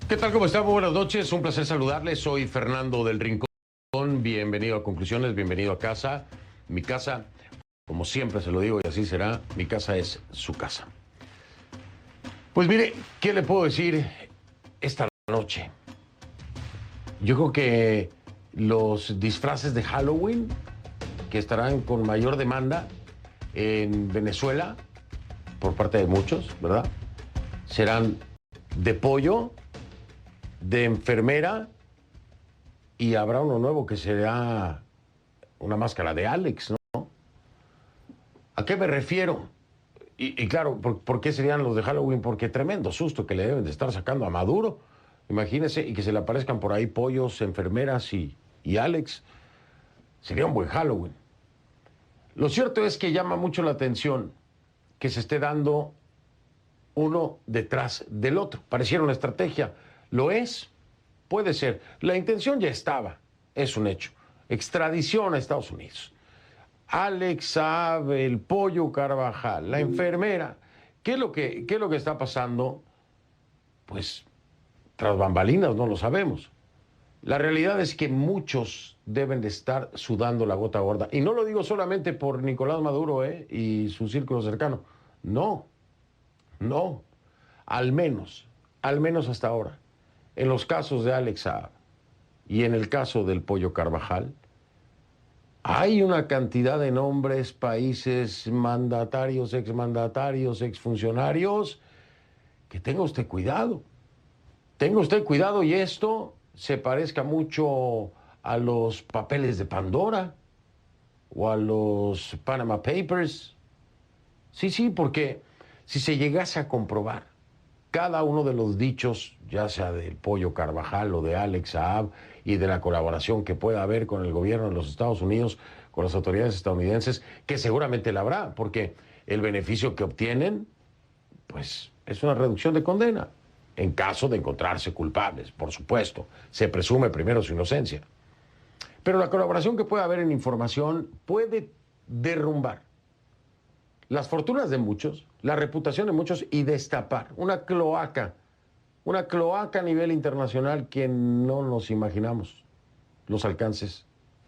¿Qué tal? ¿Cómo están? Muy buenas noches. Un placer saludarles. Soy Fernando del Rincón. Bienvenido a Conclusiones, bienvenido a casa. Mi casa, como siempre se lo digo y así será, mi casa es su casa. Pues mire, ¿qué le puedo decir esta noche? Yo creo que los disfraces de Halloween, que estarán con mayor demanda en Venezuela, por parte de muchos, ¿verdad? Serán de pollo, de enfermera, y habrá uno nuevo que será una máscara de Alex, ¿no? ¿A qué me refiero? Y claro, ¿por qué serían los de Halloween? Porque tremendo susto que le deben de estar sacando a Maduro. Imagínense, y que se le aparezcan por ahí pollos, enfermeras y Alex. Sería un buen Halloween. Lo cierto es que llama mucho la atención que se esté dando uno detrás del otro. Pareciera una estrategia. ¿Lo es? Puede ser. La intención ya estaba. Es un hecho. Extradición a Estados Unidos. Alex Saab, el Pollo Carvajal, la enfermera. ¿Qué es lo que está pasando? Pues tras bambalinas no lo sabemos. La realidad es que muchos deben de estar sudando la gota gorda. Y no lo digo solamente por Nicolás Maduro y su círculo cercano. No, no. Al menos hasta ahora, en los casos de Alex Saab y en el caso del Pollo Carvajal, hay una cantidad de nombres, países, mandatarios, exmandatarios, exfuncionarios, que tenga usted cuidado. Tenga usted cuidado y esto se parezca mucho a los papeles de Pandora o a los Panama Papers. Sí, porque si se llegase a comprobar cada uno de los dichos, ya sea del Pollo Carvajal o de Alex Saab, y de la colaboración que pueda haber con el gobierno de los Estados Unidos, con las autoridades estadounidenses, que seguramente la habrá, porque el beneficio que obtienen, pues, es una reducción de condena, en caso de encontrarse culpables, por supuesto. Se presume primero su inocencia. Pero la colaboración que pueda haber en información puede derrumbar las fortunas de muchos, la reputación de muchos y destapar una cloaca a nivel internacional que no nos imaginamos los alcances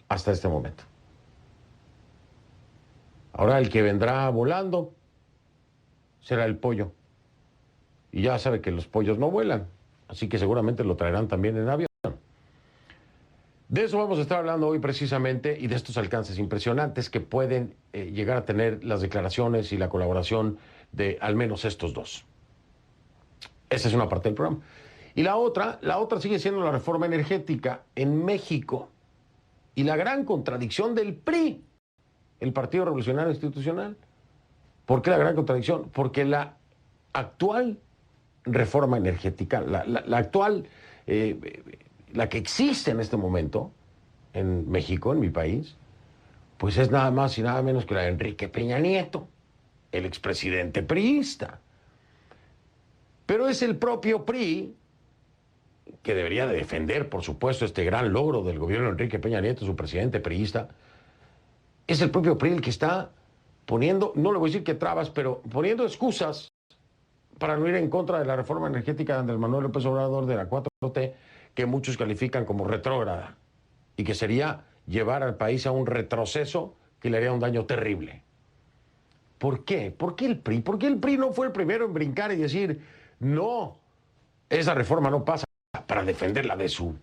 hasta este momento. Ahora el que vendrá volando será el pollo. Y ya sabe que los pollos no vuelan, así que seguramente lo traerán también en avión. De eso vamos a estar hablando hoy precisamente y de estos alcances impresionantes que pueden llegar a tener las declaraciones y la colaboración de al menos estos dos. Esa es una parte del programa. Y la otra sigue siendo la reforma energética en México y la gran contradicción del PRI, el Partido Revolucionario Institucional. ¿Por qué la gran contradicción? Porque la actual reforma energética, la actual, la que existe en este momento en México, en mi país, pues es nada más y nada menos que la de Enrique Peña Nieto, el expresidente priista. Pero es el propio PRI, que debería de defender, por supuesto, este gran logro del gobierno de Enrique Peña Nieto, su presidente priista, es el propio PRI el que está poniendo, no le voy a decir que trabas, pero poniendo excusas para no ir en contra de la reforma energética de Andrés Manuel López Obrador, de la 4T, que muchos califican como retrógrada y que sería llevar al país a un retroceso que le haría un daño terrible. ¿Por qué? ¿Por qué el PRI? ¿Por qué el PRI no fue el primero en brincar y decir, no, esa reforma no pasa, para defenderla de su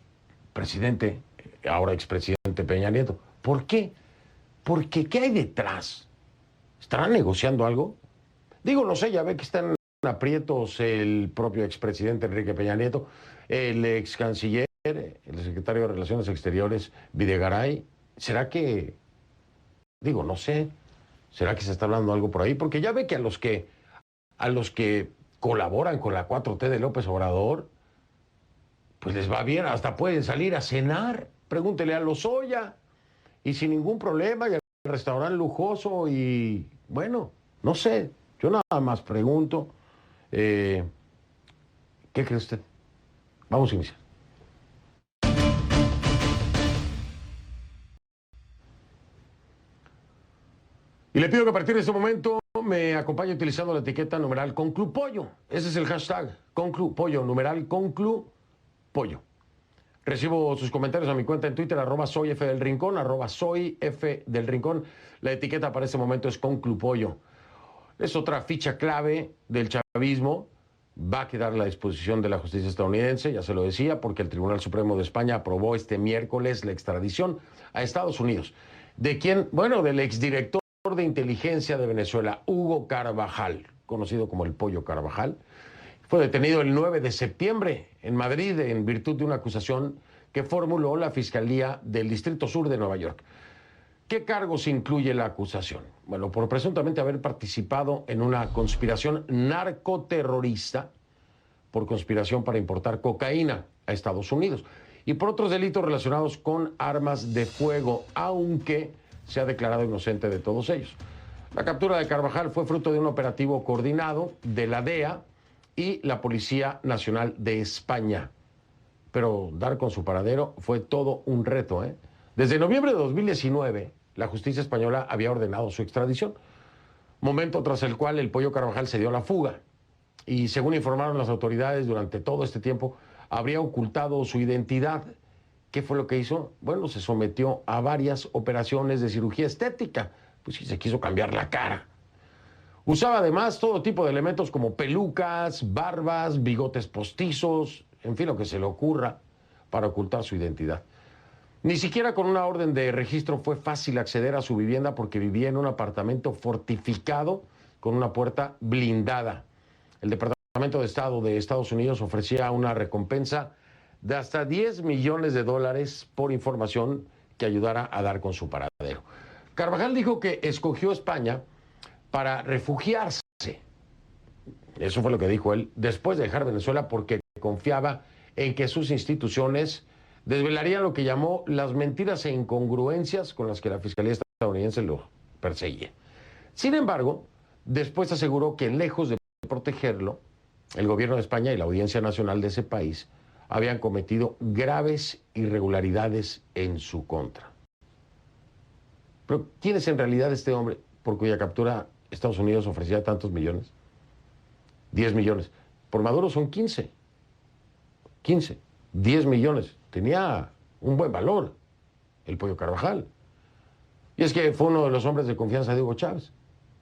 presidente, ahora expresidente Peña Nieto? ¿Por qué? Porque ¿qué hay detrás? ¿Estarán negociando algo? Digo, no sé, ya ve que están aprietos el propio expresidente Enrique Peña Nieto, el ex canciller, el secretario de Relaciones Exteriores, Videgaray. ¿Será que, digo, no sé, será que se está hablando algo por ahí? Porque ya ve que a los que colaboran con la 4T de López Obrador, pues les va bien, hasta pueden salir a cenar. Pregúntele a Lozoya, y sin ningún problema, y al restaurante lujoso, y bueno, no sé, yo nada más pregunto, ¿qué cree usted? Vamos a iniciar. Y le pido que a partir de este momento me acompañe utilizando la etiqueta numeral Conclupollo. Ese es el hashtag, Conclupollo, numeral Conclupollo. pollo. Recibo sus comentarios a mi cuenta en Twitter, @soyfdelrincón, @soyfdelrincón. La etiqueta para este momento es Conclupollo. Es otra ficha clave del chavismo. Va a quedar a la disposición de la justicia estadounidense, ya se lo decía, porque el Tribunal Supremo de España aprobó este miércoles la extradición a Estados Unidos. ¿De quién? Bueno, del exdirector de inteligencia de Venezuela, Hugo Carvajal, conocido como el Pollo Carvajal. Fue detenido el 9 de septiembre en Madrid en virtud de una acusación que formuló la Fiscalía del Distrito Sur de Nueva York. ¿Qué cargos incluye la acusación? Bueno, por presuntamente haber participado en una conspiración narcoterrorista, por conspiración para importar cocaína a Estados Unidos, y por otros delitos relacionados con armas de fuego, aunque se ha declarado inocente de todos ellos. La captura de Carvajal fue fruto de un operativo coordinado de la DEA y la Policía Nacional de España. Pero dar con su paradero fue todo un reto, ¿eh? Desde noviembre de 2019, la justicia española había ordenado su extradición, momento tras el cual el Pollo Carvajal se dio a la fuga. Y según informaron las autoridades, durante todo este tiempo habría ocultado su identidad. ¿Qué fue lo que hizo? Bueno, se sometió a varias operaciones de cirugía estética, pues sí, se quiso cambiar la cara. Usaba además todo tipo de elementos como pelucas, barbas, bigotes postizos, en fin, lo que se le ocurra para ocultar su identidad. Ni siquiera con una orden de registro fue fácil acceder a su vivienda porque vivía en un apartamento fortificado con una puerta blindada. El Departamento de Estado de Estados Unidos ofrecía una recompensa de hasta $10 millones por información que ayudara a dar con su paradero. Carvajal dijo que escogió España para refugiarse. Eso fue lo que dijo él después de dejar Venezuela, porque confiaba en que sus instituciones desvelarían lo que llamó las mentiras e incongruencias con las que la Fiscalía estadounidense lo perseguía. Sin embargo, después aseguró que lejos de protegerlo, el gobierno de España y la Audiencia Nacional de ese país habían cometido graves irregularidades en su contra. Pero ¿quién es en realidad este hombre por cuya captura Estados Unidos ofrecía tantos millones? 10 millones. Por Maduro son 15. 10 millones. Tenía un buen valor el Pollo Carvajal. Y es que fue uno de los hombres de confianza de Hugo Chávez.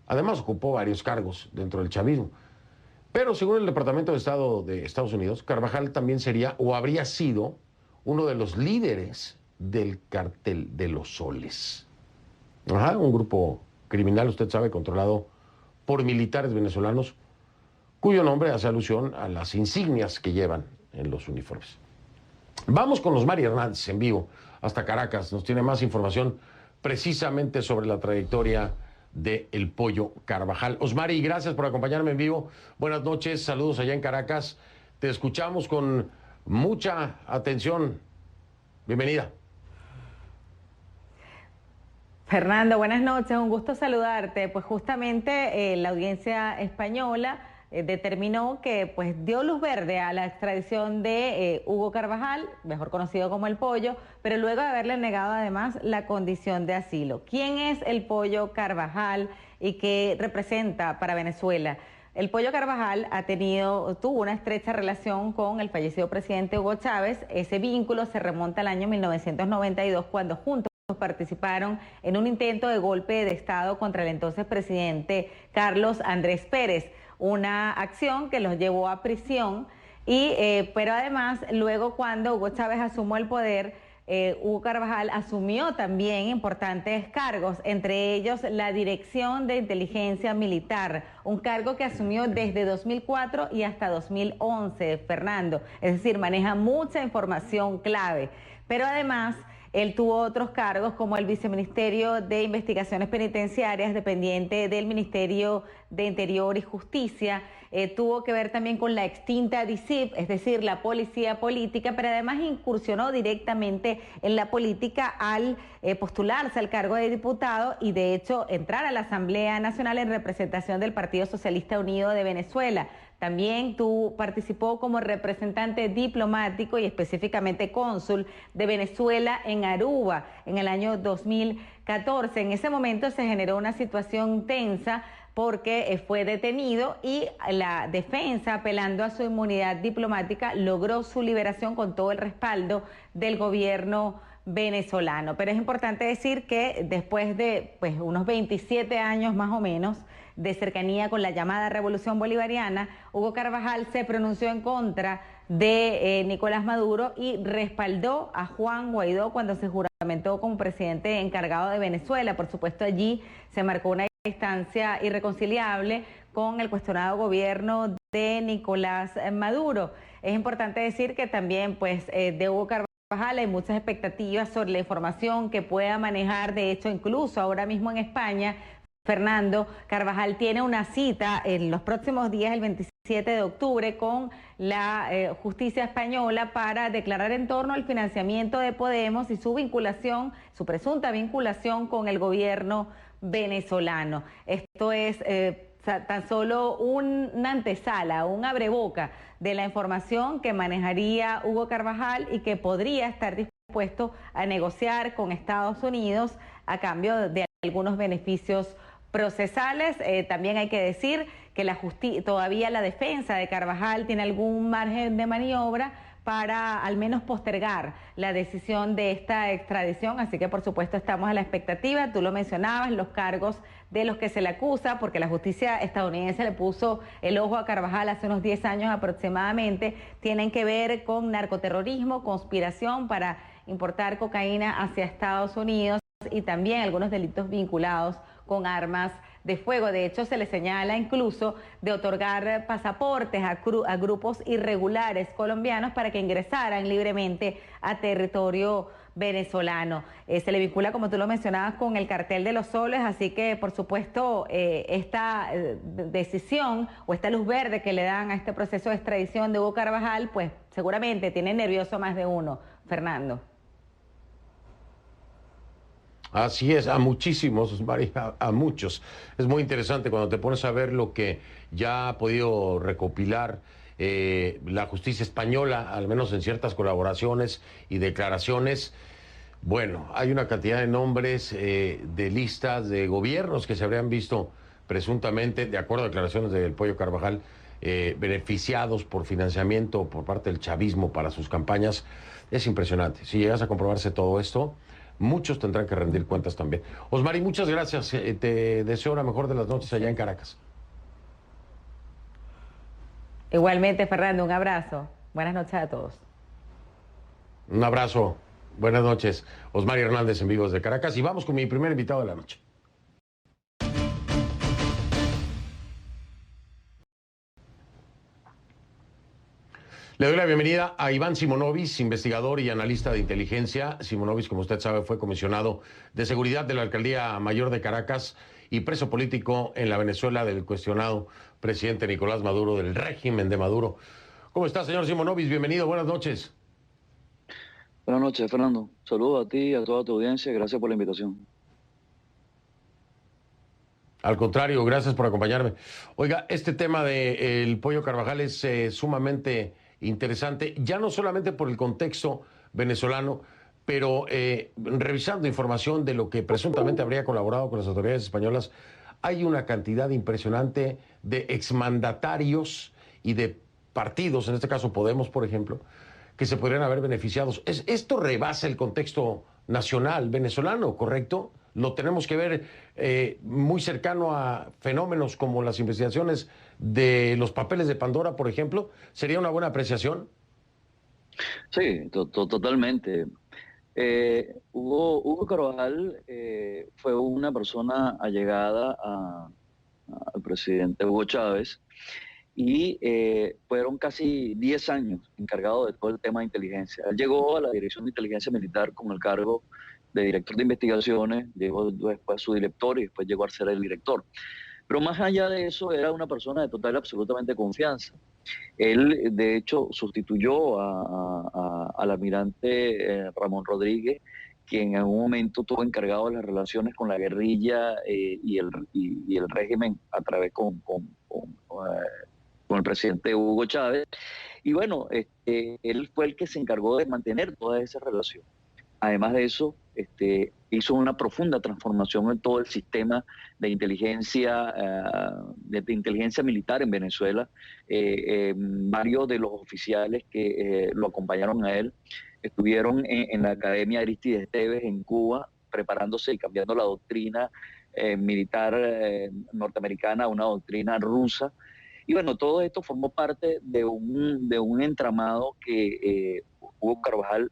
Además ocupó varios cargos dentro del chavismo. Pero según el Departamento de Estado de Estados Unidos, Carvajal también sería o habría sido uno de los líderes del Cártel de los Soles. Un grupo criminal, usted sabe, controlado por militares venezolanos, cuyo nombre hace alusión a las insignias que llevan en los uniformes. Vamos con Osmari Hernández en vivo hasta Caracas. Nos tiene más información precisamente sobre la trayectoria de El Pollo Carvajal. Osmari, gracias por acompañarme en vivo. Buenas noches, saludos allá en Caracas. Te escuchamos con mucha atención. Bienvenida. Fernando, buenas noches, un gusto saludarte. Pues justamente la audiencia española determinó que pues dio luz verde a la extradición de Hugo Carvajal, mejor conocido como El Pollo, pero luego de haberle negado además la condición de asilo. ¿Quién es El Pollo Carvajal y qué representa para Venezuela? El Pollo Carvajal tuvo una estrecha relación con el fallecido presidente Hugo Chávez. Ese vínculo se remonta al año 1992, cuando juntos participaron en un intento de golpe de Estado contra el entonces presidente Carlos Andrés Pérez, una acción que los llevó a prisión, pero además luego cuando Hugo Chávez asumió el poder, Hugo Carvajal asumió también importantes cargos, entre ellos la Dirección de Inteligencia Militar, un cargo que asumió desde 2004 y hasta 2011, Fernando, es decir, maneja mucha información clave, pero además él tuvo otros cargos como el Viceministerio de Investigaciones Penitenciarias, dependiente del Ministerio de Interior y Justicia. Tuvo que ver también con la extinta DICIP, es decir, la Policía Política, pero además incursionó directamente en la política al postularse al cargo de diputado y de hecho entrar a la Asamblea Nacional en representación del Partido Socialista Unido de Venezuela. También participó como representante diplomático y específicamente cónsul de Venezuela en Aruba en el año 2014. En ese momento se generó una situación tensa porque fue detenido y la defensa, apelando a su inmunidad diplomática, logró su liberación con todo el respaldo del gobierno venezolano. Pero es importante decir que después de unos 27 años más o menos de cercanía con la llamada Revolución Bolivariana, Hugo Carvajal se pronunció en contra de Nicolás Maduro y respaldó a Juan Guaidó cuando se juramentó como presidente encargado de Venezuela. Por supuesto, allí se marcó una distancia irreconciliable con el cuestionado gobierno de Nicolás Maduro. Es importante decir que también de Hugo Carvajal hay muchas expectativas sobre la información que pueda manejar. De hecho, incluso ahora mismo en España, Fernando, Carvajal tiene una cita en los próximos días, el 27 de octubre, con la justicia española para declarar en torno al financiamiento de Podemos y su vinculación, su presunta vinculación con el gobierno venezolano. Esto es tan solo una antesala, un abreboca de la información que manejaría Hugo Carvajal y que podría estar dispuesto a negociar con Estados Unidos a cambio de algunos beneficios procesales. También hay que decir que todavía la defensa de Carvajal tiene algún margen de maniobra para al menos postergar la decisión de esta extradición, así que por supuesto estamos a la expectativa. Tú lo mencionabas, los cargos de los que se le acusa, porque la justicia estadounidense le puso el ojo a Carvajal hace unos 10 años aproximadamente, tienen que ver con narcoterrorismo, conspiración para importar cocaína hacia Estados Unidos y también algunos delitos vinculados con armas de fuego. De hecho, se le señala incluso de otorgar pasaportes a grupos irregulares colombianos para que ingresaran libremente a territorio venezolano. Se le vincula, como tú lo mencionabas, con el cartel de los soles, así que, por supuesto, esta decisión o esta luz verde que le dan a este proceso de extradición de Hugo Carvajal, pues seguramente tiene nervioso más de uno, Fernando. Así es, a muchísimos, a muchos. Es muy interesante cuando te pones a ver lo que ya ha podido recopilar la justicia española, al menos en ciertas colaboraciones y declaraciones. Bueno, hay una cantidad de nombres, de listas de gobiernos que se habrían visto presuntamente, de acuerdo a declaraciones del Pollo Carvajal, beneficiados por financiamiento por parte del chavismo para sus campañas. Es impresionante. Si llegas a comprobarse todo esto, muchos tendrán que rendir cuentas también. Osmari, muchas gracias. Te deseo la mejor de las noches allá en Caracas. Igualmente, Fernando, un abrazo. Buenas noches a todos. Un abrazo. Buenas noches. Osmari Hernández en vivo desde Caracas. Y vamos con mi primer invitado de la noche. Le doy la bienvenida a Iván Simonovic, investigador y analista de inteligencia. Simonovic, como usted sabe, fue comisionado de seguridad de la Alcaldía Mayor de Caracas y preso político en la Venezuela del cuestionado presidente Nicolás Maduro, del régimen de Maduro. ¿Cómo está, señor Simonovic? Bienvenido, buenas noches. Buenas noches, Fernando. Saludos a ti y a toda tu audiencia. Gracias por la invitación. Al contrario, gracias por acompañarme. Oiga, este tema del Pollo Carvajal es sumamente interesante, ya no solamente por el contexto venezolano, pero revisando información de lo que presuntamente habría colaborado con las autoridades españolas, hay una cantidad impresionante de exmandatarios y de partidos, en este caso Podemos, por ejemplo, que se podrían haber beneficiado. Esto rebasa el contexto nacional venezolano, ¿correcto? Lo tenemos que ver muy cercano a fenómenos como las investigaciones de los papeles de Pandora, por ejemplo. ¿Sería una buena apreciación? Sí, totalmente. Hugo Carvajal fue una persona allegada al presidente Hugo Chávez y fueron casi 10 años encargados de todo el tema de inteligencia. Él llegó a la Dirección de Inteligencia Militar con el cargo de director de investigaciones, llegó después su director y después llegó a ser el director. Pero más allá de eso, era una persona de total y absolutamente confianza. Él, de hecho, sustituyó al almirante Ramón Rodríguez, quien en un momento estuvo encargado de las relaciones con la guerrilla y el régimen a través con el presidente Hugo Chávez. Y bueno, él fue el que se encargó de mantener toda esa relación. además de eso, hizo una profunda transformación en todo el sistema de inteligencia, militar en Venezuela. Varios de los oficiales que lo acompañaron a él estuvieron en la Academia Aristides Esteves en Cuba, preparándose y cambiando la doctrina militar norteamericana a una doctrina rusa. Y bueno, todo esto formó parte de un entramado que Hugo Carvajal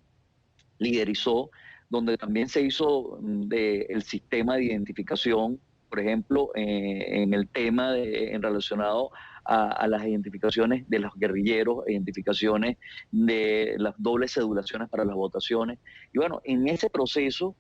liderizó, donde también se hizo el sistema de identificación, por ejemplo, en el tema relacionado a las identificaciones de los guerrilleros, identificaciones de las dobles cedulaciones para las votaciones. Y bueno, en ese proceso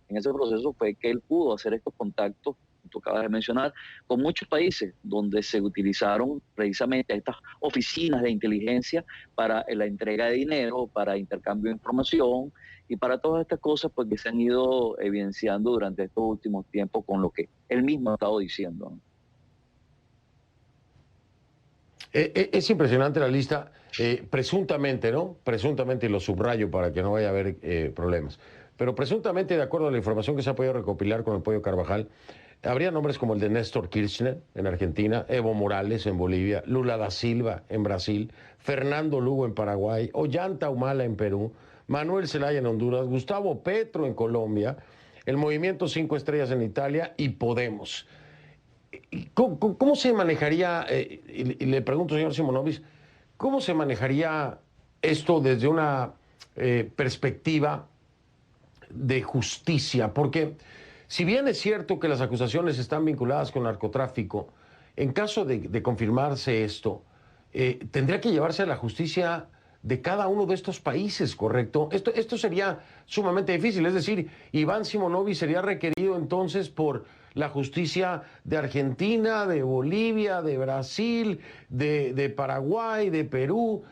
fue que él pudo hacer estos contactos, tú acabas de mencionar, con muchos países donde se utilizaron precisamente estas oficinas de inteligencia para la entrega de dinero, para intercambio de información y para todas estas cosas pues, que se han ido evidenciando durante estos últimos tiempos con lo que él mismo ha estado diciendo, ¿no? Es impresionante la lista, presuntamente, ¿no? Presuntamente, y lo subrayo para que no vaya a haber problemas, pero presuntamente, de acuerdo a la información que se ha podido recopilar con el Pollo Carvajal, habría nombres como el de Néstor Kirchner en Argentina, Evo Morales en Bolivia, Lula da Silva en Brasil, Fernando Lugo en Paraguay, Ollanta Humala en Perú, Manuel Zelaya en Honduras, Gustavo Petro en Colombia, el Movimiento 5 Estrellas en Italia y Podemos. ¿Cómo se manejaría, y le pregunto, señor Simonovic, cómo se manejaría esto desde una perspectiva de justicia? Porque si bien es cierto que las acusaciones están vinculadas con narcotráfico, en caso de confirmarse esto, tendría que llevarse a la justicia de cada uno de estos países, ¿correcto? Esto sería sumamente difícil, es decir, Iván Simonovic sería requerido entonces por la justicia de Argentina, de Bolivia, de Brasil, de Paraguay, de Perú.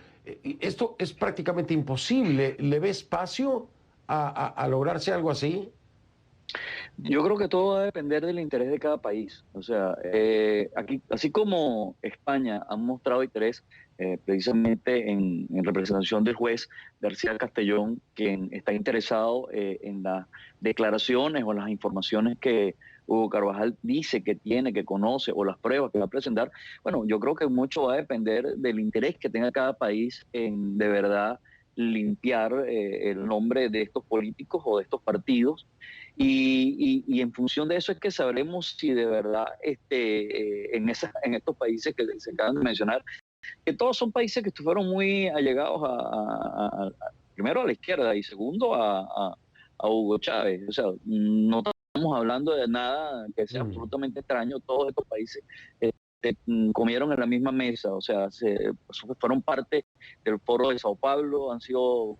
Esto es prácticamente imposible. ¿Le ve espacio a lograrse algo así? Yo creo que todo va a depender del interés de cada país. O sea, aquí, así como España ha mostrado interés precisamente en representación del juez García Castellón, quien está interesado en las declaraciones o las informaciones que Hugo Carvajal dice que tiene, que conoce, o las pruebas que va a presentar. Bueno, yo creo que mucho va a depender del interés que tenga cada país en de verdad limpiar el nombre de estos políticos o de estos partidos. Y en función de eso es que sabremos si de verdad en estos países que se acaban de mencionar, que todos son países que estuvieron muy allegados primero a la izquierda y segundo a Hugo Chávez. O sea, no estamos hablando de nada que sea absolutamente extraño. Todos estos países comieron en la misma mesa, o sea, fueron parte del foro de Sao Paulo, han sido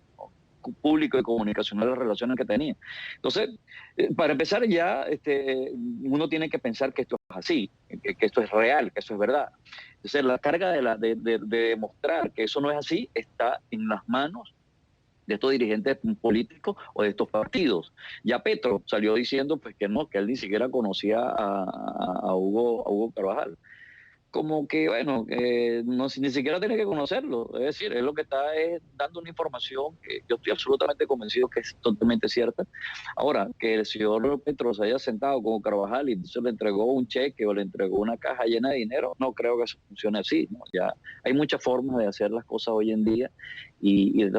público y comunicacional las relaciones que tenían. Entonces, para empezar ya, uno tiene que pensar que esto es así, que esto es real, que eso es verdad. Entonces, la carga de demostrar que eso no es así está en las manos de estos dirigentes políticos o de estos partidos. Ya Petro salió diciendo pues que no, que él ni siquiera conocía a Hugo Carvajal. Como que, bueno, no, ni siquiera tiene que conocerlo. Es decir, él lo que está es dando una información que yo estoy absolutamente convencido que es totalmente cierta. Ahora, que el señor Petro se haya sentado con Carvajal y entonces le entregó un cheque o le entregó una caja llena de dinero, no creo que eso funcione así, ¿no? Ya hay muchas formas de hacer las cosas hoy en día y de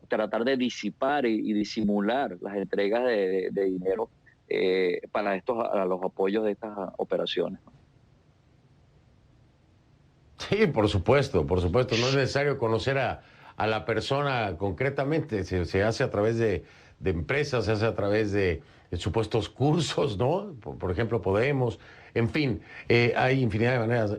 tratar de disipar y disimular las entregas de dinero para a los apoyos de estas operaciones, ¿no? Sí, por supuesto, no es necesario conocer a la persona concretamente, se hace a través de empresas, se hace a través de supuestos cursos, ¿no? Por ejemplo, Podemos, en fin, hay infinidad de maneras.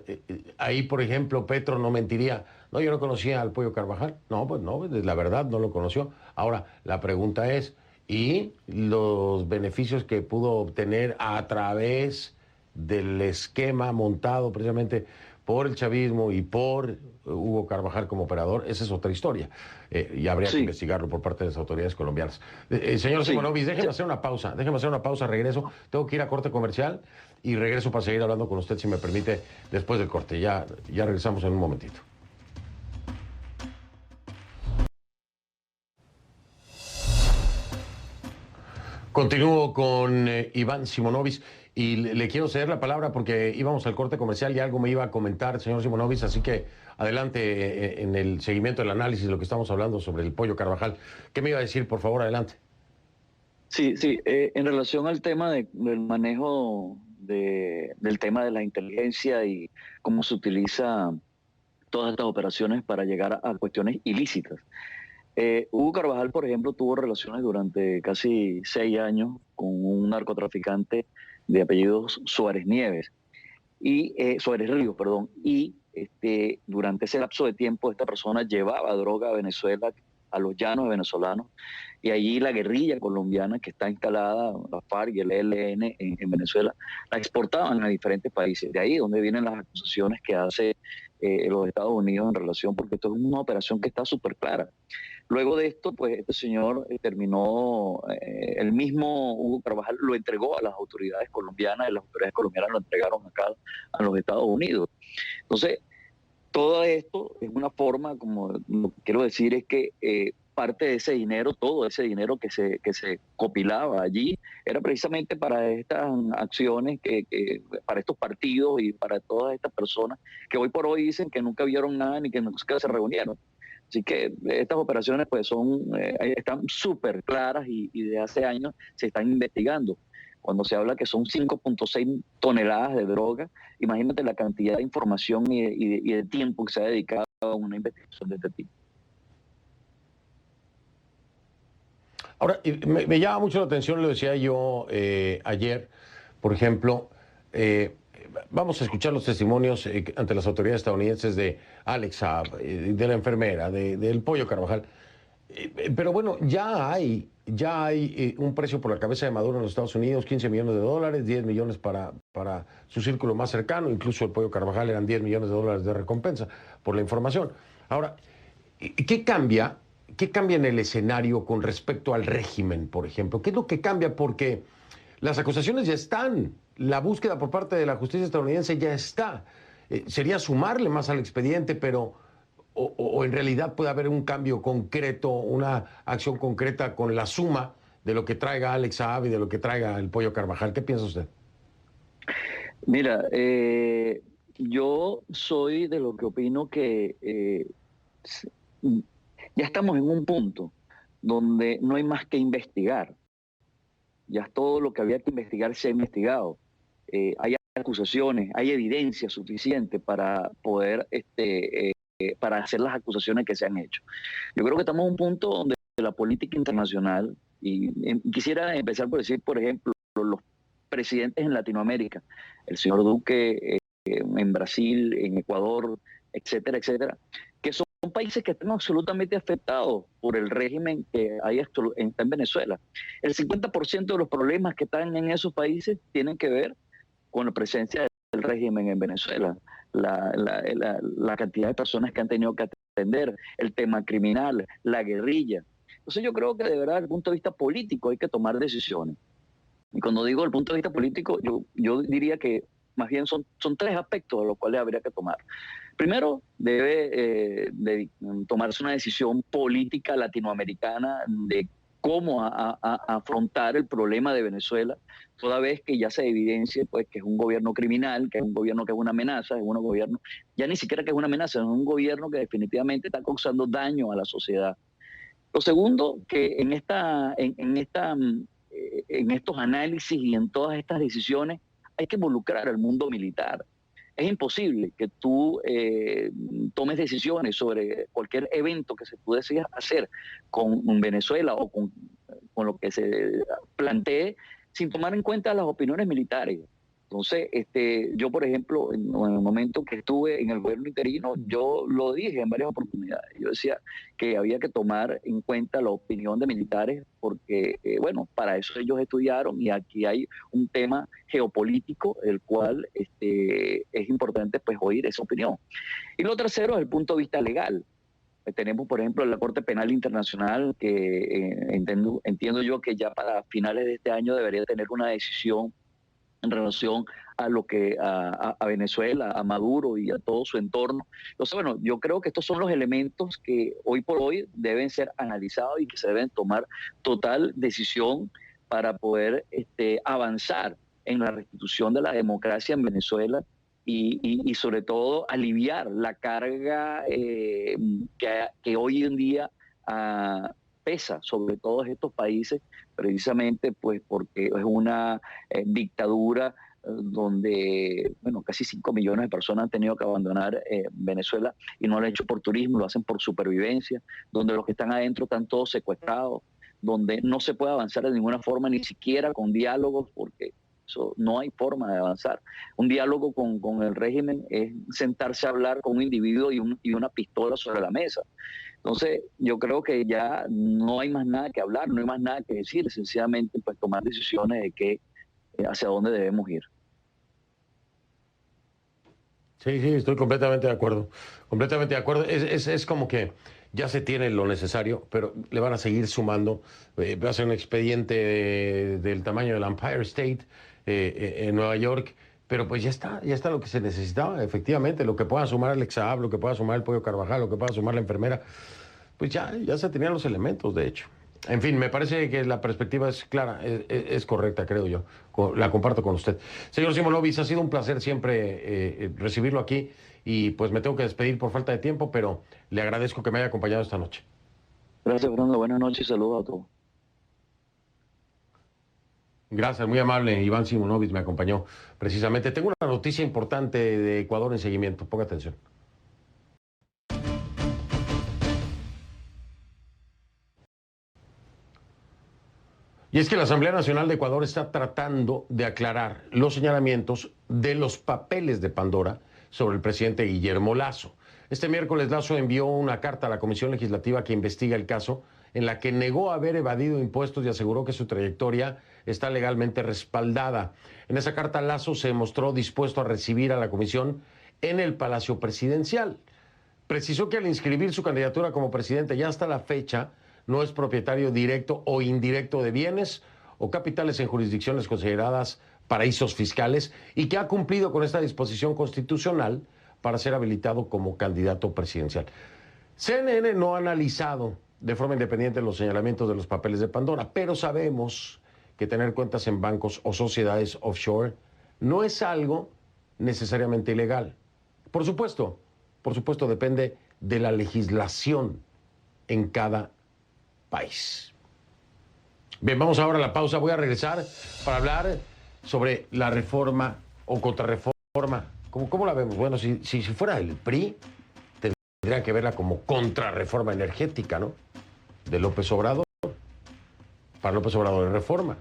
Ahí, por ejemplo, Petro no mentiría, no, yo no conocía al Pollo Carvajal, no, pues no, la verdad no lo conoció. Ahora, la pregunta es, ¿y los beneficios que pudo obtener a través del esquema montado precisamente por el chavismo y por Hugo Carvajal como operador? Esa es otra historia. Y habría que investigarlo por parte de las autoridades colombianas. Señor Simonovic, déjeme hacer una pausa, regreso. Tengo que ir a corte comercial y regreso para seguir hablando con usted, si me permite, después del corte. Ya regresamos en un momentito. Continúo con Iván Simonovic y le quiero ceder la palabra porque íbamos al corte comercial y algo me iba a comentar, señor Simonovic, así que adelante en el seguimiento del análisis de lo que estamos hablando sobre el Pollo Carvajal. ¿Qué me iba a decir? Por favor, adelante. Sí, sí, en relación al tema del manejo del tema de la inteligencia y cómo se utiliza todas estas operaciones para llegar a cuestiones ilícitas. Hugo Carvajal, por ejemplo, tuvo relaciones durante casi 6 años con un narcotraficante de apellidos Suárez Nieves y Suárez Ríos, perdón, y durante ese lapso de tiempo esta persona llevaba droga a Venezuela, a los llanos venezolanos, y allí la guerrilla colombiana que está instalada, la FARC y el ELN en Venezuela, la exportaban a diferentes países. De ahí donde vienen las acusaciones que hace los Estados Unidos en relación, porque esto es una operación que está súper clara. Luego de esto, pues este señor terminó, el mismo Hugo Carvajal lo entregó a las autoridades colombianas y las autoridades colombianas lo entregaron acá a los Estados Unidos. Entonces, todo esto es una forma, como lo que quiero decir es que parte de ese dinero, todo ese dinero que se copilaba allí, era precisamente para estas acciones, para estos partidos y para todas estas personas que hoy por hoy dicen que nunca vieron nada ni que nunca se reunieron. Así que estas operaciones pues están súper claras y de hace años se están investigando. Cuando se habla que son 5.6 toneladas de droga, imagínate la cantidad de información y de tiempo que se ha dedicado a una investigación de este tipo. Ahora, me llama mucho la atención, lo decía yo ayer, por ejemplo, vamos a escuchar los testimonios ante las autoridades estadounidenses de Alex Saab, de la enfermera, del Pollo Carvajal. Pero bueno, ya hay un precio por la cabeza de Maduro en los Estados Unidos, 15 millones de dólares, 10 millones para su círculo más cercano, incluso el Pollo Carvajal eran 10 millones de dólares de recompensa por la información. Ahora, ¿qué cambia en el escenario con respecto al régimen, por ejemplo? ¿Qué es lo que cambia? Porque las acusaciones ya están, la búsqueda por parte de la justicia estadounidense ya está. Sería sumarle más al expediente, pero o en realidad puede haber un cambio concreto, una acción concreta con la suma de lo que traiga Alex Saab y de lo que traiga el Pollo Carvajal. ¿Qué piensa usted? Mira, yo soy de lo que opino que ya estamos en un punto donde no hay más que investigar. Ya todo lo que había que investigar se ha investigado. Hay acusaciones, hay evidencia suficiente para poder para hacer las acusaciones que se han hecho. Yo creo que estamos en un punto donde la política internacional, y quisiera empezar por decir, por ejemplo, los presidentes en Latinoamérica, el señor Duque en Brasil, en Ecuador, etcétera, etcétera, que son países que están absolutamente afectados por el régimen que hay está en Venezuela. El 50% de los problemas que están en esos países tienen que ver con la presencia del régimen en Venezuela. La cantidad de personas que han tenido que atender, el tema criminal, la guerrilla. Entonces yo creo que de verdad, desde el punto de vista político, hay que tomar decisiones. Y cuando digo el punto de vista político, yo diría que más bien son 3 aspectos de los cuales habría que tomar. Primero, debe tomarse una decisión política latinoamericana de cómo afrontar el problema de Venezuela, toda vez que ya se evidencie pues, que es un gobierno criminal, que es un gobierno que es una amenaza, es un gobierno, ya ni siquiera que es una amenaza, es un gobierno que definitivamente está causando daño a la sociedad. Lo segundo, que en estos análisis y en todas estas decisiones hay que involucrar al mundo militar. Es imposible que tú tomes decisiones sobre cualquier evento que se pudiese hacer con Venezuela o con lo que se plantee sin tomar en cuenta las opiniones militares. Entonces, yo, por ejemplo, en el momento que estuve en el gobierno interino, yo lo dije en varias oportunidades. Yo decía que había que tomar en cuenta la opinión de militares porque, bueno, para eso ellos estudiaron y aquí hay un tema geopolítico, el cual es importante pues oír esa opinión. Y lo tercero es el punto de vista legal. Tenemos, por ejemplo, la Corte Penal Internacional que entiendo yo que ya para finales de este año debería tener una decisión en relación a lo que a Venezuela, a Maduro y a todo su entorno. Entonces, bueno, yo creo que estos son los elementos que hoy por hoy deben ser analizados y que se deben tomar total decisión para poder avanzar en la restitución de la democracia en Venezuela y sobre todo aliviar la carga que hoy en día pesa sobre todos estos países, precisamente pues porque es una dictadura donde casi 5 millones de personas han tenido que abandonar Venezuela y no lo han hecho por turismo, lo hacen por supervivencia, donde los que están adentro están todos secuestrados, donde no se puede avanzar de ninguna forma, ni siquiera con diálogos, porque no hay forma de avanzar. Un diálogo con el régimen es sentarse a hablar con un individuo y una pistola sobre la mesa. Entonces, yo creo que ya no hay más nada que hablar, no hay más nada que decir, sencillamente pues tomar decisiones de hacia dónde debemos ir. Sí, estoy completamente de acuerdo. Completamente de acuerdo. Es como que ya se tiene lo necesario, pero le van a seguir sumando. Va a ser un expediente del tamaño del Empire State en Nueva York, pero pues ya está lo que se necesitaba, efectivamente. Lo que pueda sumar el Exaab, lo que pueda sumar el Pollo Carvajal, lo que pueda sumar la enfermera, pues ya se tenían los elementos, de hecho. En fin, me parece que la perspectiva es clara, es correcta, creo yo. La comparto con usted. Señor Simonovic, ha sido un placer siempre recibirlo aquí y pues me tengo que despedir por falta de tiempo, pero le agradezco que me haya acompañado esta noche. Gracias, Fernando. Buenas noches y saludos a todos. Gracias, muy amable. Iván Simonovic me acompañó precisamente. Tengo una noticia importante de Ecuador en seguimiento. Ponga atención. Y es que la Asamblea Nacional de Ecuador está tratando de aclarar los señalamientos de los papeles de Pandora sobre el presidente Guillermo Lasso. Este miércoles Lasso envió una carta a la Comisión Legislativa que investiga el caso, en la que negó haber evadido impuestos y aseguró que su trayectoria está legalmente respaldada. En esa carta Lasso se mostró dispuesto a recibir a la comisión en el Palacio Presidencial. Precisó que al inscribir su candidatura como presidente ya hasta la fecha no es propietario directo o indirecto de bienes o capitales en jurisdicciones consideradas paraísos fiscales y que ha cumplido con esta disposición constitucional para ser habilitado como candidato presidencial. CNN no ha analizado de forma independiente los señalamientos de los papeles de Pandora, pero sabemos que tener cuentas en bancos o sociedades offshore no es algo necesariamente ilegal. Por supuesto, depende de la legislación en cada país. Bien, vamos ahora a la pausa. Voy a regresar para hablar sobre la reforma o contrarreforma. ¿Cómo la vemos? Bueno, si fuera el PRI, tendría que verla como contrarreforma energética, ¿no? De López Obrador. Para López Obrador es reforma.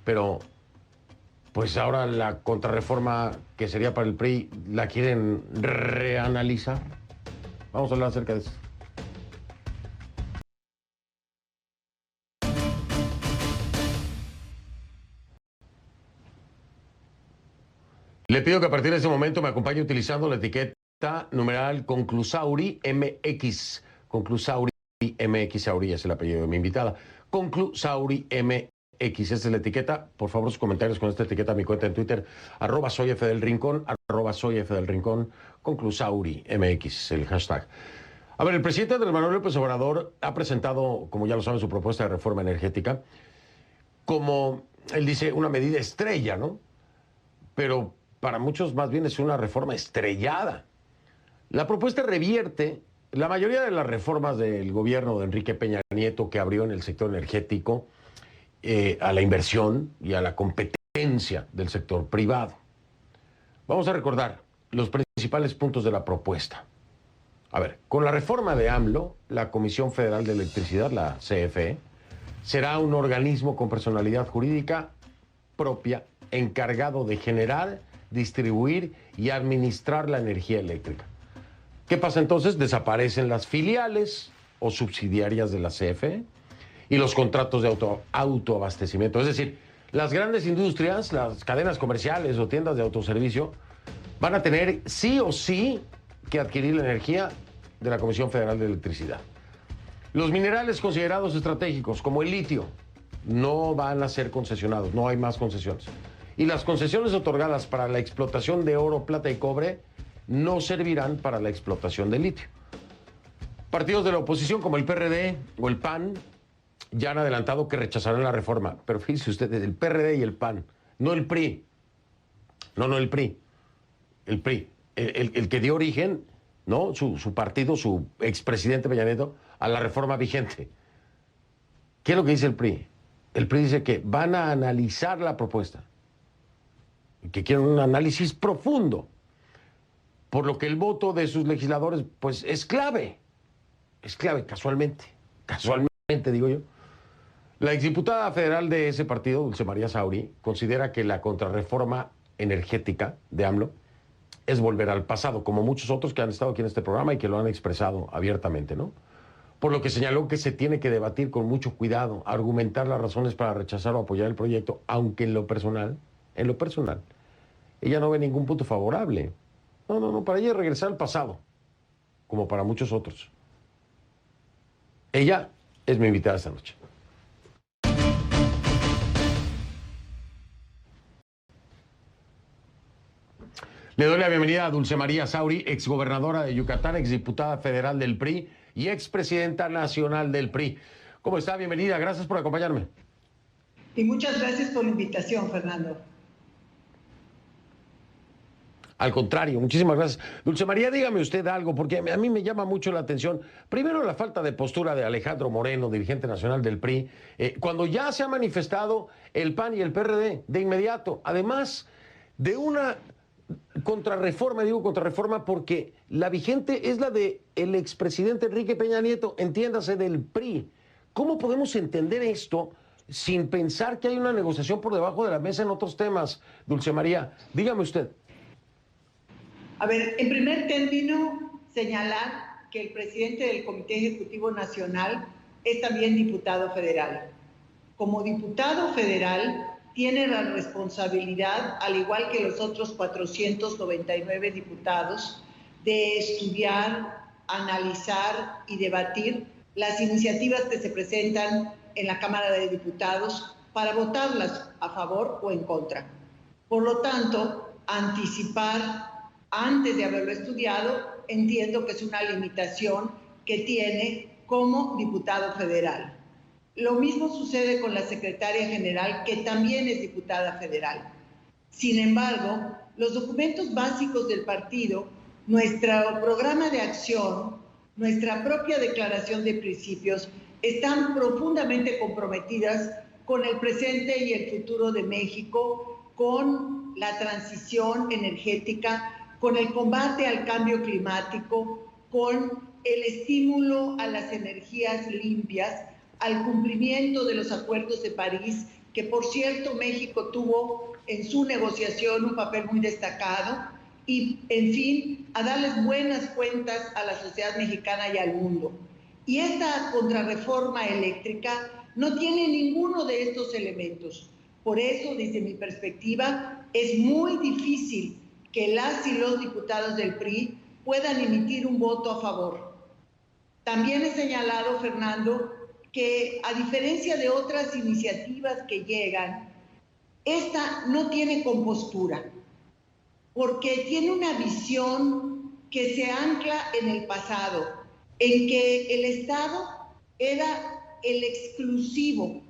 Pero, pues ahora la contrarreforma que sería para el PRI, ¿la quieren reanalizar? Vamos a hablar acerca de eso. Le pido que a partir de este momento me acompañe utilizando la etiqueta numeral Conclusauri MX. Conclusauri MX, Sauri es el apellido de mi invitada. Conclusauri MX, esa es la etiqueta. Por favor, sus comentarios con esta etiqueta a mi cuenta en Twitter, @soyfdelrincón, @soyfdelrincón, Conclusauri MX, el hashtag. A ver, el presidente Andrés Manuel López Obrador ha presentado, como ya lo saben, su propuesta de reforma energética como, él dice, una medida estrella, ¿no? Pero para muchos más bien es una reforma estrellada. La propuesta revierte la mayoría de las reformas del gobierno de Enrique Peña Nieto que abrió en el sector energético a la inversión y a la competencia del sector privado. Vamos a recordar los principales puntos de la propuesta. A ver, con la reforma de AMLO, la Comisión Federal de Electricidad, la CFE, será un organismo con personalidad jurídica propia encargado de generar, distribuir y administrar la energía eléctrica. ¿Qué pasa entonces? Desaparecen las filiales o subsidiarias de la CFE y los contratos de autoabastecimiento. Es decir, las grandes industrias, las cadenas comerciales o tiendas de autoservicio van a tener sí o sí que adquirir la energía de la Comisión Federal de Electricidad. Los minerales considerados estratégicos, como el litio, no van a ser concesionados, no hay más concesiones. Y las concesiones otorgadas para la explotación de oro, plata y cobre no servirán para la explotación de litio. Partidos de la oposición como el PRD o el PAN ya han adelantado que rechazarán la reforma. Pero fíjense ustedes, el PRD y el PAN, no el PRI. No, el PRI. El PRI. El que dio origen, ¿no? Su partido, su expresidente Peña Nieto, a la reforma vigente. ¿Qué es lo que dice el PRI? El PRI dice que van a analizar la propuesta. Que quieren un análisis profundo. Por lo que el voto de sus legisladores, pues, es clave. Es clave, casualmente. Casualmente, digo yo. La exdiputada federal de ese partido, Dulce María Sauri, considera que la contrarreforma energética de AMLO es volver al pasado, como muchos otros que han estado aquí en este programa y que lo han expresado abiertamente, ¿no? Por lo que señaló que se tiene que debatir con mucho cuidado, argumentar las razones para rechazar o apoyar el proyecto, aunque en lo personal, ella no ve ningún punto favorable. No, para ella es regresar al pasado, como para muchos otros. Ella es mi invitada esta noche. Le doy la bienvenida a Dulce María Sauri, exgobernadora de Yucatán, exdiputada federal del PRI y expresidenta nacional del PRI. ¿Cómo está? Bienvenida, gracias por acompañarme. Y muchas gracias por la invitación, Fernando. Al contrario, muchísimas gracias. Dulce María, dígame usted algo, porque a mí me llama mucho la atención. Primero, la falta de postura de Alejandro Moreno, dirigente nacional del PRI, cuando ya se ha manifestado el PAN y el PRD de inmediato. Además de una contrarreforma, digo contrarreforma porque la vigente es la de el expresidente Enrique Peña Nieto, entiéndase, del PRI. ¿Cómo podemos entender esto sin pensar que hay una negociación por debajo de la mesa en otros temas? Dulce María, dígame usted. A ver, en primer término, señalar que el presidente del Comité Ejecutivo Nacional es también diputado federal. Como diputado federal, tiene la responsabilidad, al igual que los otros 499 diputados, de estudiar, analizar y debatir las iniciativas que se presentan en la Cámara de Diputados para votarlas a favor o en contra. Por lo tanto, anticipar antes de haberlo estudiado, entiendo que es una limitación que tiene como diputado federal. Lo mismo sucede con la secretaria general, que también es diputada federal. Sin embargo, los documentos básicos del partido, nuestro programa de acción, nuestra propia declaración de principios, están profundamente comprometidas con el presente y el futuro de México, con la transición energética, con el combate al cambio climático, con el estímulo a las energías limpias, al cumplimiento de los acuerdos de París, que por cierto México tuvo en su negociación un papel muy destacado, y en fin, a darles buenas cuentas a la sociedad mexicana y al mundo. Y esta contrarreforma eléctrica no tiene ninguno de estos elementos. Por eso, desde mi perspectiva, es muy difícil que las y los diputados del PRI puedan emitir un voto a favor. También he señalado, Fernando, que a diferencia de otras iniciativas que llegan, esta no tiene compostura, porque tiene una visión que se ancla en el pasado, en que el Estado era el exclusivo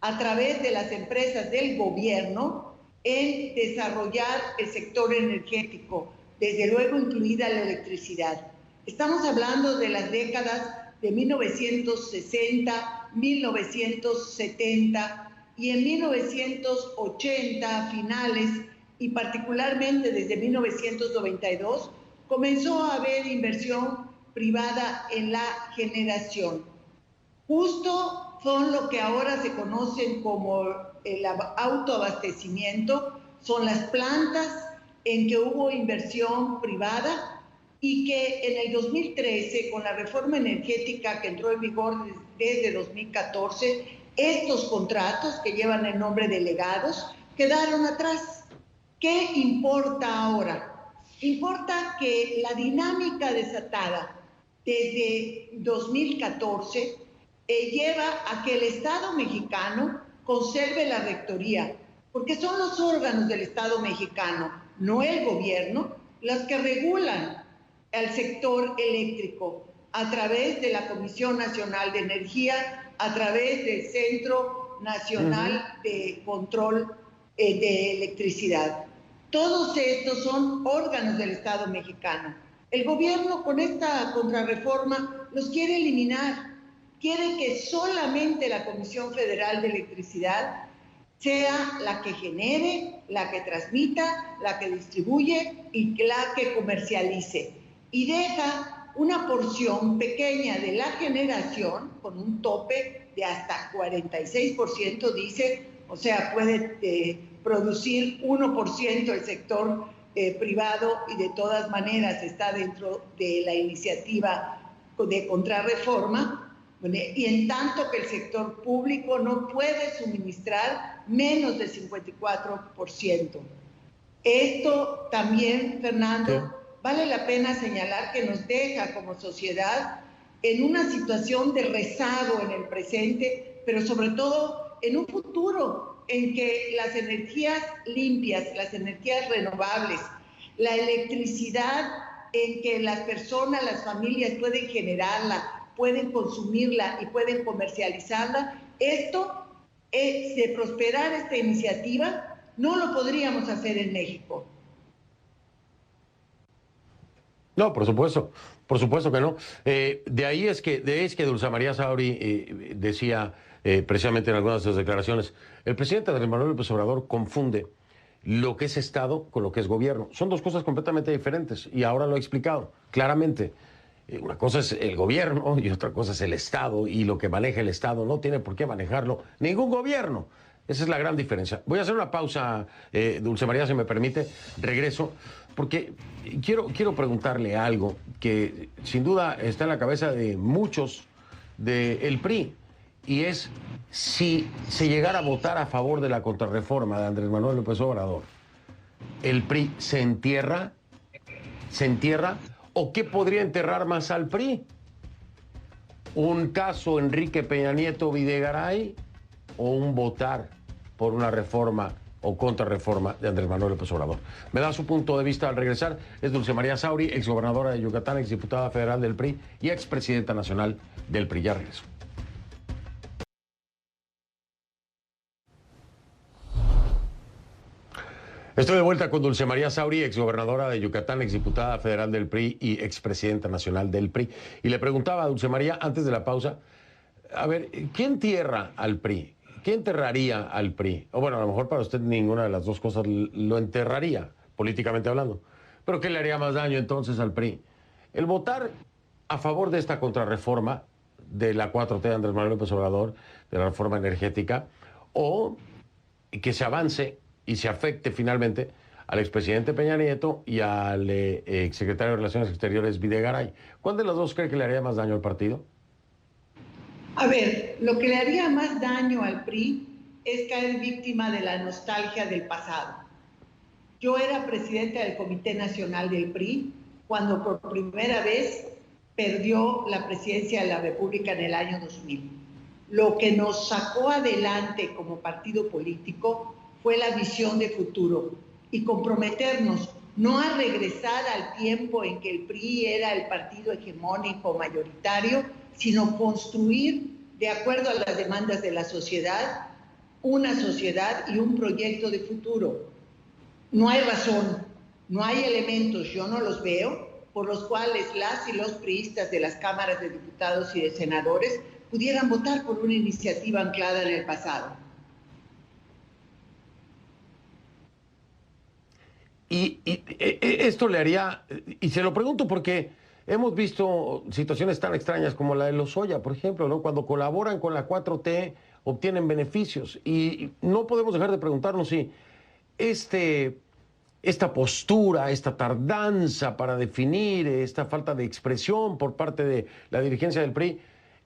a través de las empresas del gobierno en desarrollar el sector energético, desde luego incluida la electricidad. Estamos hablando de las décadas de 1960, 1970 y en 1980 finales y particularmente desde 1992 comenzó a haber inversión privada en la generación. Justo son lo que ahora se conocen como el autoabastecimiento, son las plantas en que hubo inversión privada y que en el 2013, con la reforma energética que entró en vigor desde 2014, estos contratos que llevan el nombre de legados quedaron atrás. ¿Qué importa ahora? Importa que la dinámica desatada desde 2014 lleva a que el Estado mexicano conserve la rectoría, porque son los órganos del Estado mexicano, no el gobierno, los que regulan al sector eléctrico. a través de la Comisión Nacional de Energía, a través del Centro Nacional de Control de Electricidad. Todos estos son órganos del Estado mexicano. El gobierno con esta contrarreforma los quiere eliminar. Quiere que solamente la Comisión Federal de Electricidad sea la que genere, la que transmita, la que distribuye y la que comercialice. Y deja una porción pequeña de la generación, con un tope de hasta 46%, dice, o sea, puede producir 1% el sector privado, y de todas maneras está dentro de la iniciativa de contrarreforma, y en tanto que el sector público no puede suministrar menos del 54%. Esto también, Fernando, vale la pena señalar que nos deja como sociedad en una situación de rezago en el presente, pero sobre todo en un futuro en que las energías limpias, las energías renovables, la electricidad en que las personas, las familias pueden generarla, pueden consumirla y pueden comercializarla, de prosperar esta iniciativa, no lo podríamos hacer en México. No, por supuesto que no. De ahí es que Dulce María Sauri decía precisamente en algunas de sus declaraciones, el presidente Andrés Manuel López Obrador confunde lo que es Estado con lo que es gobierno. Son dos cosas completamente diferentes y ahora lo ha explicado claramente. Una cosa es el gobierno y otra cosa es el Estado, y lo que maneja el Estado no tiene por qué manejarlo ningún gobierno. Esa es la gran diferencia. Voy a hacer una pausa, Dulce María, si me permite. Regreso, porque quiero preguntarle algo que sin duda está en la cabeza de muchos del PRI, y es si se llegara a votar a favor de la contrarreforma de Andrés Manuel López Obrador, ¿el PRI se entierra? ¿O qué podría enterrar más al PRI? ¿Un caso Enrique Peña Nieto Videgaray o un votar por una reforma o contrarreforma de Andrés Manuel López Obrador? Me da su punto de vista al regresar. Es Dulce María Sauri, exgobernadora de Yucatán, exdiputada federal del PRI y expresidenta nacional del PRI. Ya regreso. Estoy de vuelta con Dulce María Sauri, exgobernadora de Yucatán, exdiputada federal del PRI y expresidenta nacional del PRI. Y le preguntaba a Dulce María, antes de la pausa, a ver, ¿quién entierra al PRI? ¿Quién enterraría al PRI? O bueno, a lo mejor para usted ninguna de las dos cosas lo enterraría, políticamente hablando. ¿Pero qué le haría más daño entonces al PRI? ¿El votar a favor de esta contrarreforma de la 4T de Andrés Manuel López Obrador, de la reforma energética, o que se avance y se afecte finalmente al expresidente Peña Nieto y al exsecretario de Relaciones Exteriores Videgaray? ¿Cuál de los dos cree que le haría más daño al partido? A ver, lo que le haría más daño al PRI es caer víctima de la nostalgia del pasado. Yo era presidenta del Comité Nacional del PRI cuando por primera vez perdió la presidencia de la República en el año 2000. Lo que nos sacó adelante como partido político fue la visión de futuro y comprometernos no a regresar al tiempo en que el PRI era el partido hegemónico mayoritario, sino construir, de acuerdo a las demandas de la sociedad, una sociedad y un proyecto de futuro. No hay razón, no hay elementos, yo no los veo, por los cuales las y los priistas de las cámaras de diputados y de senadores pudieran votar por una iniciativa anclada en el pasado. Y esto le haría, y se lo pregunto porque hemos visto situaciones tan extrañas como la de Lozoya, por ejemplo, ¿no? Cuando colaboran con la 4T obtienen beneficios, y no podemos dejar de preguntarnos si esta postura, esta tardanza para definir, esta falta de expresión por parte de la dirigencia del PRI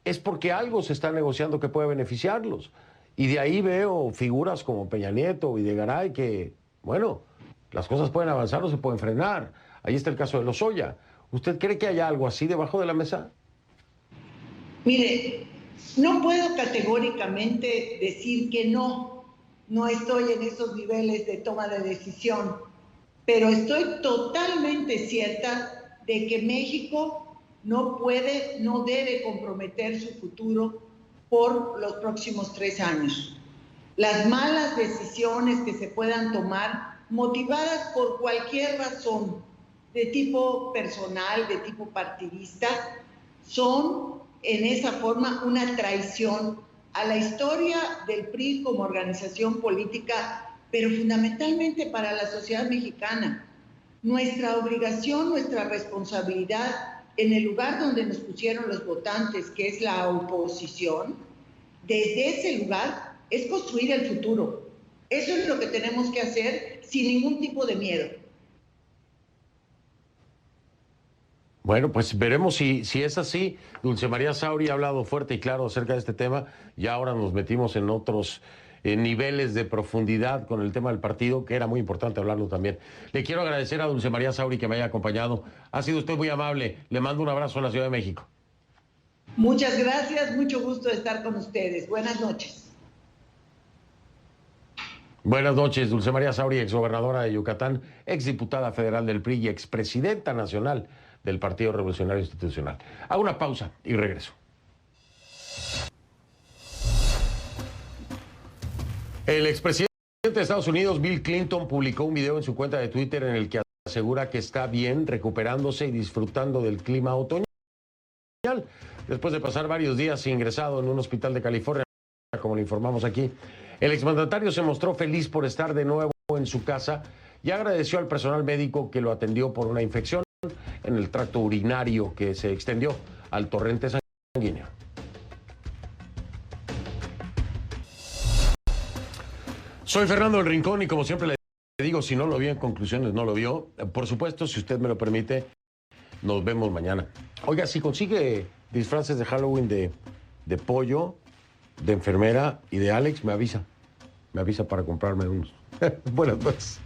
es porque algo se está negociando que puede beneficiarlos. Y de ahí veo figuras como Peña Nieto, Videgaray, que, bueno, las cosas pueden avanzar o se pueden frenar. Ahí está el caso de Lozoya. ¿Usted cree que haya algo así debajo de la mesa? Mire, no puedo categóricamente decir que no estoy en esos niveles de toma de decisión, pero estoy totalmente cierta de que México no puede, no debe comprometer su futuro por los próximos 3 años. Las malas decisiones que se puedan tomar, motivadas por cualquier razón, de tipo personal, de tipo partidista, son en esa forma una traición a la historia del PRI como organización política, pero fundamentalmente para la sociedad mexicana. Nuestra obligación, nuestra responsabilidad en el lugar donde nos pusieron los votantes, que es la oposición, desde ese lugar es construir el futuro. Eso es lo que tenemos que hacer sin ningún tipo de miedo. Bueno, pues veremos si es así. Dulce María Sauri ha hablado fuerte y claro acerca de este tema. Ya ahora nos metimos en otros niveles de profundidad con el tema del partido, que era muy importante hablarlo también. Le quiero agradecer a Dulce María Sauri que me haya acompañado. Ha sido usted muy amable. Le mando un abrazo a la Ciudad de México. Muchas gracias, mucho gusto de estar con ustedes. Buenas noches. Buenas noches, Dulce María Sauri, exgobernadora de Yucatán, exdiputada federal del PRI y expresidenta nacional del Partido Revolucionario Institucional. Hago una pausa y regreso. El expresidente de Estados Unidos, Bill Clinton, publicó un video en su cuenta de Twitter en el que asegura que está bien, recuperándose y disfrutando del clima otoñal, después de pasar varios días ingresado en un hospital de California, como le informamos aquí. El exmandatario se mostró feliz por estar de nuevo en su casa y agradeció al personal médico que lo atendió por una infección en el tracto urinario que se extendió al torrente sanguíneo. Soy Fernando del Rincón y como siempre le digo, si no lo vio en conclusiones, no lo vio. Por supuesto, si usted me lo permite, nos vemos mañana. Oiga, si consigue disfraces de Halloween de pollo, de enfermera y de Alex, me avisa. Me avisa para comprarme unos. Buenas noches.